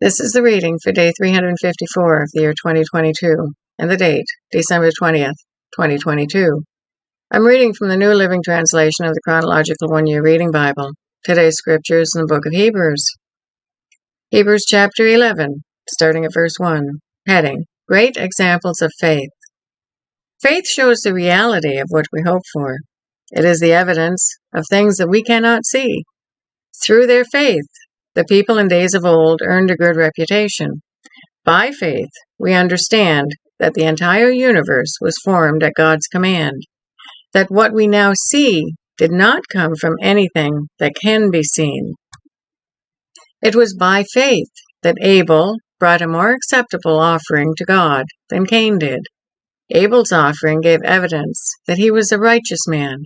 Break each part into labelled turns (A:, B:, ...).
A: This is the reading for day 354 of the year 2022, and the date, December 20th, 2022. I'm reading from the New Living Translation of the Chronological One-Year Reading Bible. Today's scripture is in the book of Hebrews. Hebrews chapter 11, starting at verse 1, heading, Great Examples of Faith. Faith shows the reality of what we hope for. It is the evidence of things that we cannot see. Through their faith, the people in days of old earned a good reputation. By faith, we understand that the entire universe was formed at God's command, that what we now see did not come from anything that can be seen. It was by faith that Abel brought a more acceptable offering to God than Cain did. Abel's offering gave evidence that he was a righteous man,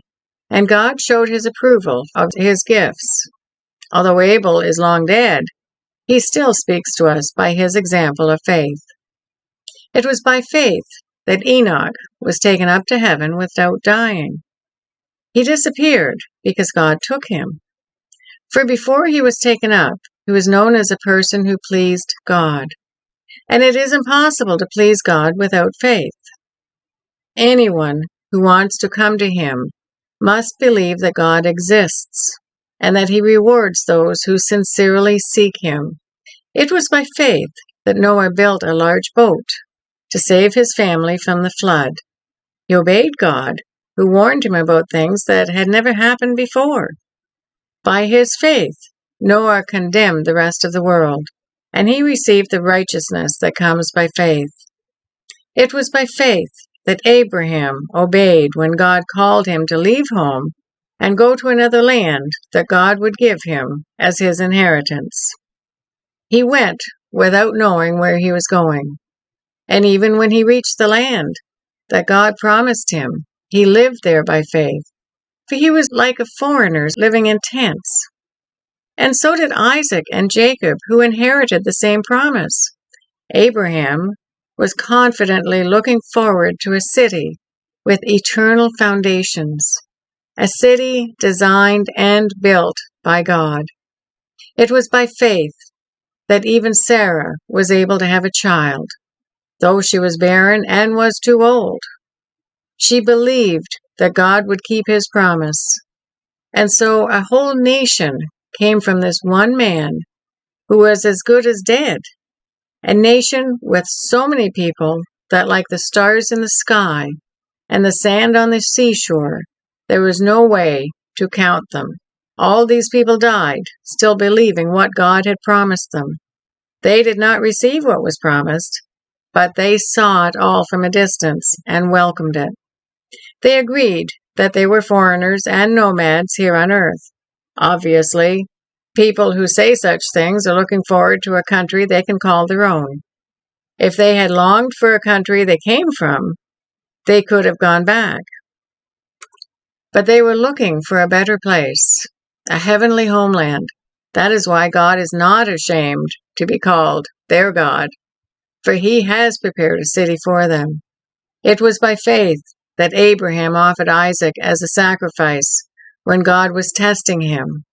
A: and God showed his approval of his gifts. Although Abel is long dead, he still speaks to us by his example of faith. It was by faith that Enoch was taken up to heaven without dying. He disappeared because God took him. For before he was taken up, he was known as a person who pleased God. And it is impossible to please God without faith. Anyone who wants to come to him must believe that God exists, and that he rewards those who sincerely seek him. It was by faith that Noah built a large boat to save his family from the flood. He obeyed God, who warned him about things that had never happened before. By his faith, Noah condemned the rest of the world, and he received the righteousness that comes by faith. It was by faith that Abraham obeyed when God called him to leave home and go to another land that God would give him as his inheritance. He went without knowing where he was going, and even when he reached the land that God promised him, he lived there by faith, for he was like a foreigner living in tents. And so did Isaac and Jacob, who inherited the same promise. Abraham was confidently looking forward to a city with eternal foundations, a city designed and built by God. It was by faith that even Sarah was able to have a child, though she was barren and was too old. She believed that God would keep his promise, and so a whole nation came from this one man who was as good as dead, a nation with so many people that, like the stars in the sky and the sand on the seashore, there was no way to count them. All these people died, still believing what God had promised them. They did not receive what was promised, but they saw it all from a distance and welcomed it. They agreed that they were foreigners and nomads here on earth. Obviously, people who say such things are looking forward to a country they can call their own. If they had longed for a country they came from, they could have gone back. But they were looking for a better place, a heavenly homeland. That is why God is not ashamed to be called their God, for he has prepared a city for them. It was by faith that Abraham offered Isaac as a sacrifice when God was testing him.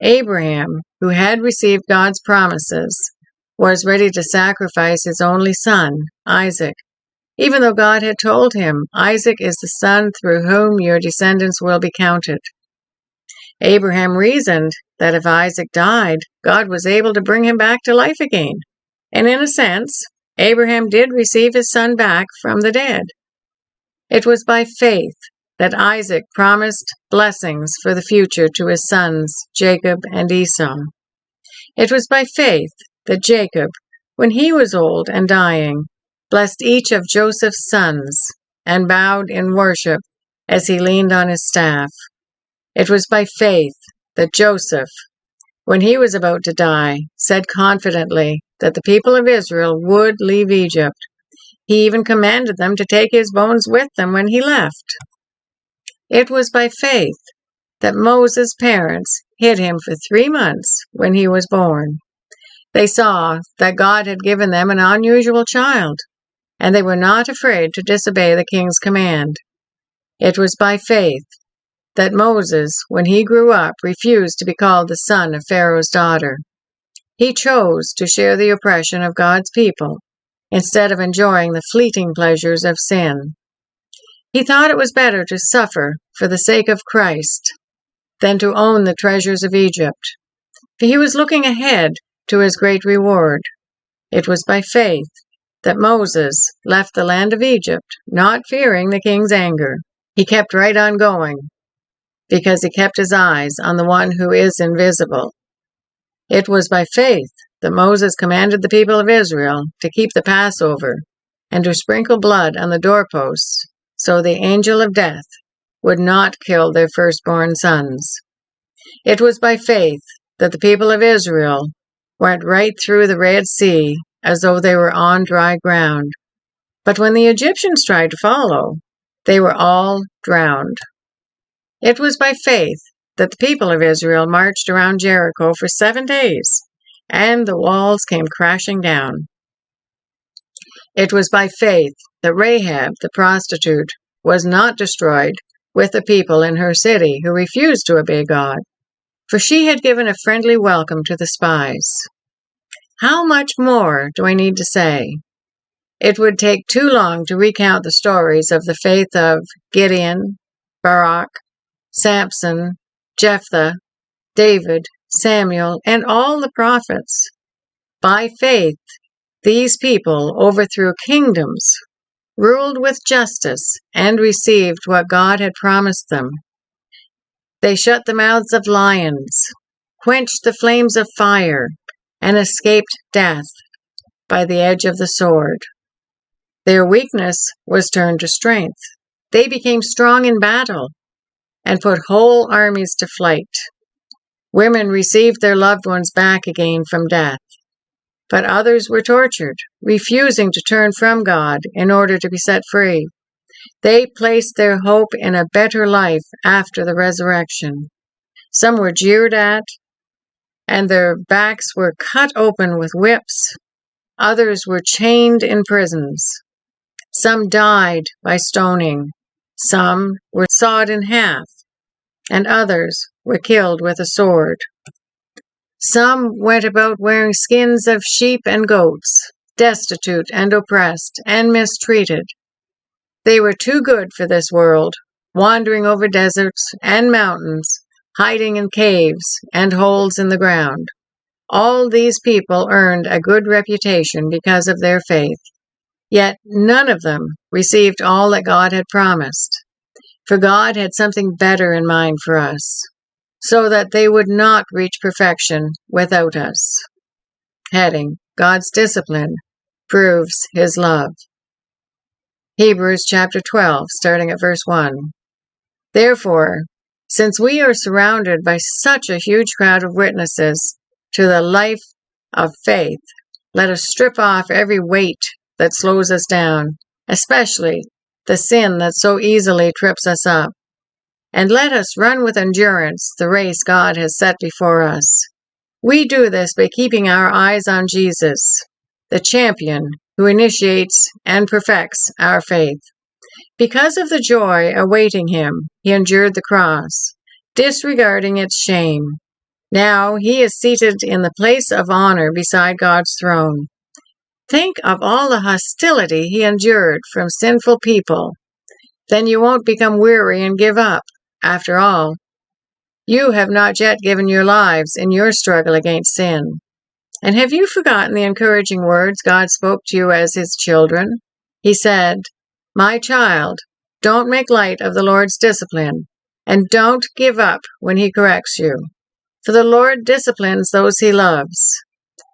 A: Abraham, who had received God's promises, was ready to sacrifice his only son, Isaac, even though God had told him, Isaac is the son through whom your descendants will be counted. Abraham reasoned that if Isaac died, God was able to bring him back to life again. And in a sense, Abraham did receive his son back from the dead. It was by faith that Isaac promised blessings for the future to his sons, Jacob and Esau. It was by faith that Jacob, when he was old and dying, blessed each of Joseph's sons and bowed in worship as he leaned on his staff. It was by faith that Joseph, when he was about to die, said confidently that the people of Israel would leave Egypt. He even commanded them to take his bones with them when he left. It was by faith that Moses' parents hid him for 3 months when he was born. They saw that God had given them an unusual child, and they were not afraid to disobey the king's command. It was by faith that Moses, when he grew up, refused to be called the son of Pharaoh's daughter. He chose to share the oppression of God's people instead of enjoying the fleeting pleasures of sin. He thought it was better to suffer for the sake of Christ than to own the treasures of Egypt, for he was looking ahead to his great reward. It was by faith that Moses left the land of Egypt, not fearing the king's anger. He kept right on going, because he kept his eyes on the one who is invisible. It was by faith that Moses commanded the people of Israel to keep the Passover and to sprinkle blood on the doorposts, so the angel of death would not kill their firstborn sons. It was by faith that the people of Israel went right through the Red Sea as though they were on dry ground. But when the Egyptians tried to follow, they were all drowned. It was by faith that the people of Israel marched around Jericho for 7 days, and the walls came crashing down. It was by faith that Rahab, the prostitute, was not destroyed with the people in her city who refused to obey God, for she had given a friendly welcome to the spies. How much more do I need to say? It would take too long to recount the stories of the faith of Gideon, Barak, Samson, Jephthah, David, Samuel, and all the prophets. By faith, these people overthrew kingdoms, ruled with justice, and received what God had promised them. They shut the mouths of lions, quenched the flames of fire, and escaped death by the edge of the sword. Their weakness was turned to strength. They became strong in battle and put whole armies to flight. Women received their loved ones back again from death, but others were tortured, refusing to turn from God in order to be set free. They placed their hope in a better life after the resurrection. Some were jeered at, and their backs were cut open with whips. Others were chained in prisons. Some died by stoning. Some were sawed in half, and others were killed with a sword. Some went about wearing skins of sheep and goats, destitute and oppressed and mistreated. They were too good for this world, wandering over deserts and mountains, hiding in caves and holes in the ground. All these people earned a good reputation because of their faith. Yet none of them received all that God had promised, for God had something better in mind for us, so that they would not reach perfection without us. Heading: God's discipline proves His love. Hebrews chapter 12, starting at verse 1. Therefore, since we are surrounded by such a huge crowd of witnesses to the life of faith, let us strip off every weight that slows us down, especially the sin that so easily trips us up. And let us run with endurance the race God has set before us. We do this by keeping our eyes on Jesus, the champion who initiates and perfects our faith. Because of the joy awaiting him, he endured the cross, disregarding its shame. Now he is seated in the place of honor beside God's throne. Think of all the hostility he endured from sinful people. Then you won't become weary and give up. After all, you have not yet given your lives in your struggle against sin. And have you forgotten the encouraging words God spoke to you as His children? He said, "My child, don't make light of the Lord's discipline, and don't give up when He corrects you. For the Lord disciplines those He loves,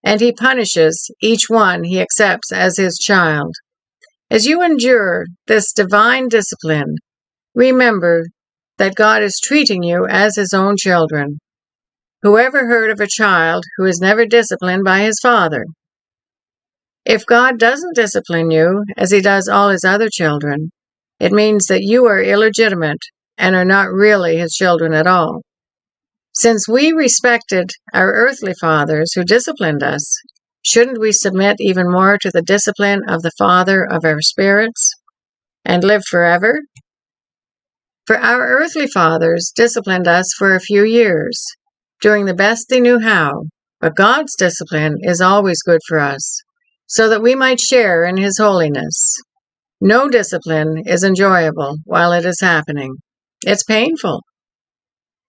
A: and He punishes each one He accepts as His child." As you endure this divine discipline, remember that God is treating you as His own children. Whoever heard of a child who is never disciplined by his father? If God doesn't discipline you, as He does all His other children, it means that you are illegitimate and are not really His children at all. Since we respected our earthly fathers who disciplined us, shouldn't we submit even more to the discipline of the Father of our spirits and live forever? For our earthly fathers disciplined us for a few years, doing the best they knew how, But God's discipline is always good for us, so that we might share in His holiness. No discipline is enjoyable while it is happening. It's painful.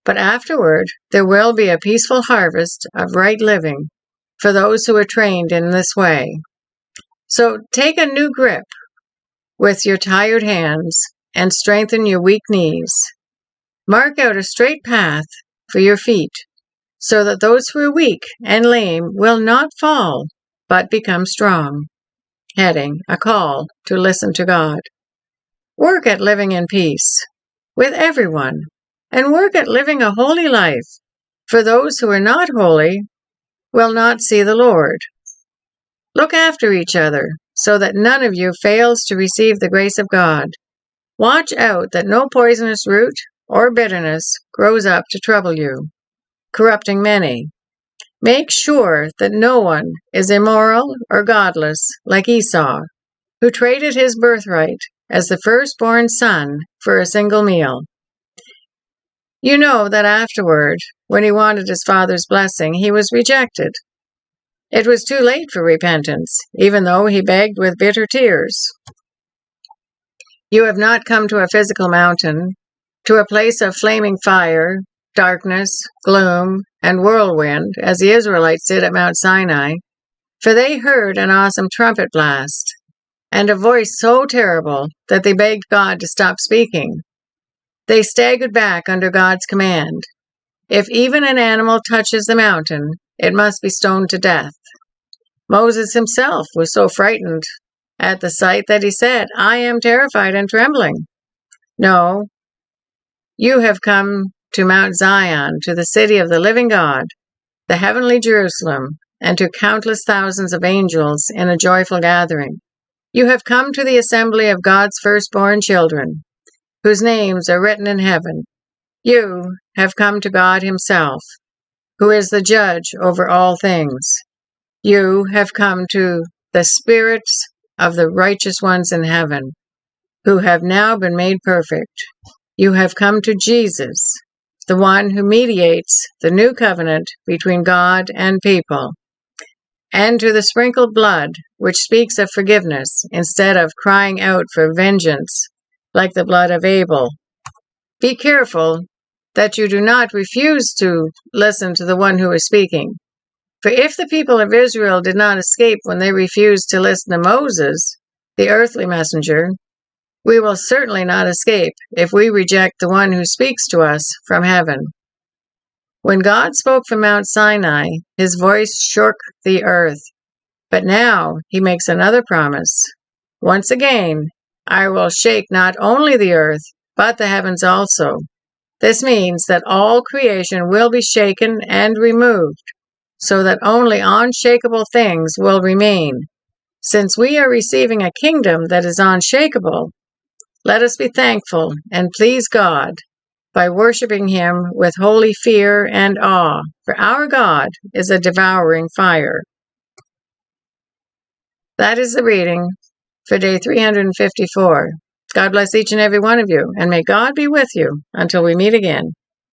A: But afterward, there will be a peaceful harvest of right living for those who are trained in this way. So take a new grip with your tired hands and strengthen your weak knees. Mark out a straight path for your feet, so that those who are weak and lame will not fall, but become strong. Heading: A call to listen to God. Work at living in peace with everyone, and work at living a holy life, for those who are not holy will not see the Lord. Look after each other, so that none of you fails to receive the grace of God. Watch out that no poisonous root or bitterness grows up to trouble you, corrupting many. Make sure that no one is immoral or godless like Esau, who traded his birthright as the firstborn son for a single meal. You know that afterward, when he wanted his father's blessing, he was rejected. It was too late for repentance, even though he begged with bitter tears. You have not come to a physical mountain, to a place of flaming fire, darkness, gloom, and whirlwind, as the Israelites did at Mount Sinai, for they heard an awesome trumpet blast, and a voice so terrible that they begged God to stop speaking. They staggered back under God's command. If even an animal touches the mountain, it must be stoned to death. Moses himself was so frightened at the sight that he said, "I am terrified and trembling." No, you have come to Mount Zion, to the city of the living God, the heavenly Jerusalem, and to countless thousands of angels in a joyful gathering. You have come to the assembly of God's firstborn children, whose names are written in heaven. You have come to God Himself, who is the judge over all things. You have come to the spirits of the righteous ones in heaven, who have now been made perfect. You have come to Jesus, the one who mediates the new covenant between God and people, and to the sprinkled blood, which speaks of forgiveness instead of crying out for vengeance like the blood of Abel. Be careful that you do not refuse to listen to the one who is speaking. For if the people of Israel did not escape when they refused to listen to Moses, the earthly messenger, we will certainly not escape if we reject the one who speaks to us from heaven. When God spoke from Mount Sinai, His voice shook the earth. But now He makes another promise. Once again, I will shake not only the earth, but the heavens also. This means that all creation will be shaken and removed, so that only unshakable things will remain. Since we are receiving a kingdom that is unshakable, let us be thankful and please God by worshiping Him with holy fear and awe, for our God is a devouring fire. That is the reading for day 354. God bless each and every one of you, and may God be with you until we meet again.